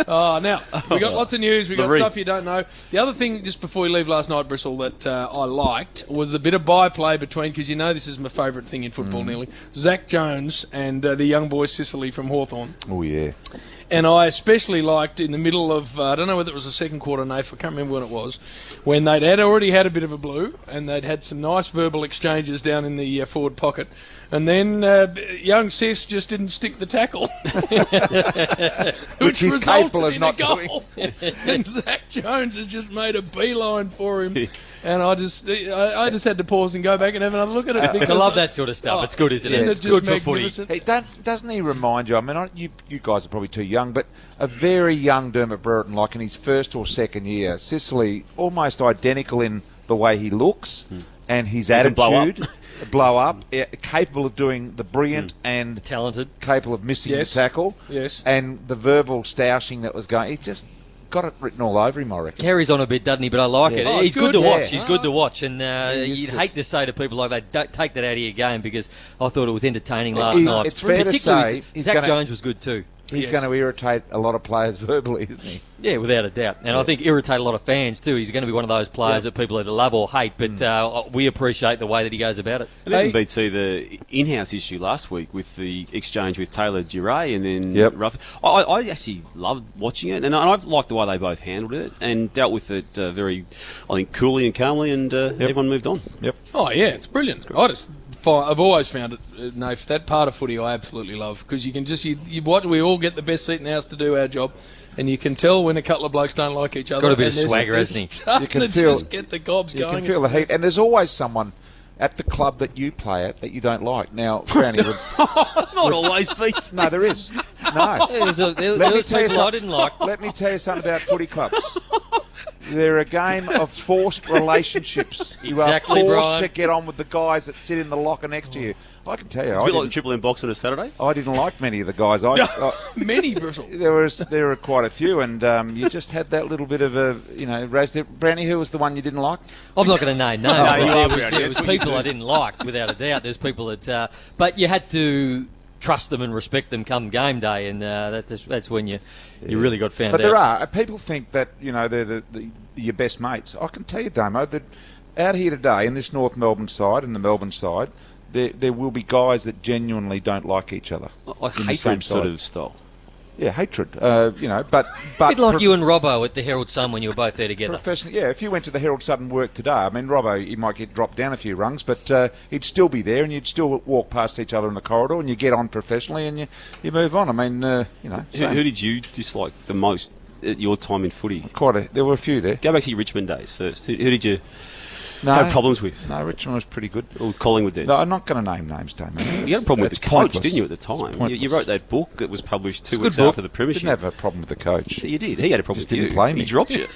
Now, we got lots of news. We got Loreen. stuff you don't know. The other thing, just before we leave last night, Bristol, that I liked was the bit of byplay between, because you know this is my favourite thing in football nearly, Zach Jones and the young boy Sicily from Hawthorn. Oh, yeah. And I especially liked in the middle of, I don't know whether it was the second quarter, Nath, I can't remember when it was, when they'd already had a bit of a blue and they'd had some nice verbal exchanges down in the forward pocket. And then young Sis just didn't stick the tackle. Which he's capable of not doing. And Zach Jones has just made a beeline for him. And I just had to pause and go back and have another look at it. I love that sort of stuff. It's good, isn't it? It's It's good just for footy. magnificent. Hey, doesn't he remind you? I mean, you guys are probably too young, but a very young Dermot Brereton, like in his first or second year. Sicily, almost identical in the way he looks and his attitude. Blow up, capable of doing the brilliant and talented, capable of missing Yes. the tackle. Yes. And the verbal stoushing that was going, he just got it written all over him, I reckon. Carries on a bit, doesn't he? But I like it. Oh, He's good good. to watch. Yeah. He's good to watch. And he's you'd good. hate to say to people like that, don't take that out of your game, because I thought it was entertaining last He- night. it's fair to Particularly say he's Zach gonna- Jones was good too. He's Yes. going to irritate a lot of players verbally, isn't he? Yeah, without a doubt. And I think irritate a lot of fans too. He's going to be one of those players that people either love or hate, but we appreciate the way that he goes about it. It even beats the in-house issue last week with the exchange with Taylor Duray and then Yep. Ruff. I actually loved watching it, and I've liked the way they both handled it and dealt with it very, I think, coolly and calmly, and everyone moved on. Yep. Oh, yeah, it's brilliant. I've always found it, Nath, that part of footy I absolutely love, because you can just, you watch, we all get the best seat in the house to do our job, and you can tell when a couple of blokes don't like each other. got a bit and of swagger, hasn't he? starting You can to feel- just get the gobs You going. can feel the heat. And there's always someone at the club that you play at that you don't like. Now, Brownie would... Not always beats. No, there is. No. There was Let me was tell you people I something. didn't like. Let me tell you something about footy clubs. They're a game of forced relationships. You are Exactly, forced Brian. to get on with the guys that sit in the locker next to you. I can tell you, It's a bit like the Triple M box on a Saturday. I didn't like many of the guys. Many, Bristol. There were quite a few, and you just had that little bit of a, raise there. Brownie, who was the one you didn't like? I'm not going to name names. No, but you there are, was, Brownie. there was That's what you people do. I didn't like, without a doubt. There's people that, but you had to trust them and respect them come game day, and that's when you really got found But out. there are people think that they're your best mates. I can tell you, Damo, that out here today in this North Melbourne side and the Melbourne side, there will be guys that genuinely don't like each other. I in the same hate sort side. of style. Yeah, hatred. But A bit like you and Robbo at the Herald Sun when you were both there together. professionally, yeah. If you went to the Herald Sun and worked today, I mean, Robbo, he might get dropped down a few rungs, but he'd still be there, and you'd still walk past each other in the corridor, and you get on professionally, and you move on. I mean, Who did you dislike the most at your time in footy? there were a few there. Go back to your Richmond days first. Who did you No, have problems with? No, Richmond was pretty good. Or Collingwood then? No, I'm not going to name names, Damo. You had a problem with It's the coach, pointless. didn't you, at the time? Pointless. You wrote that book that was published It's a 2 good weeks book. after the premiership. Didn't have a problem with the coach. You did. He had a problem Just with you. didn't play me. He dropped you.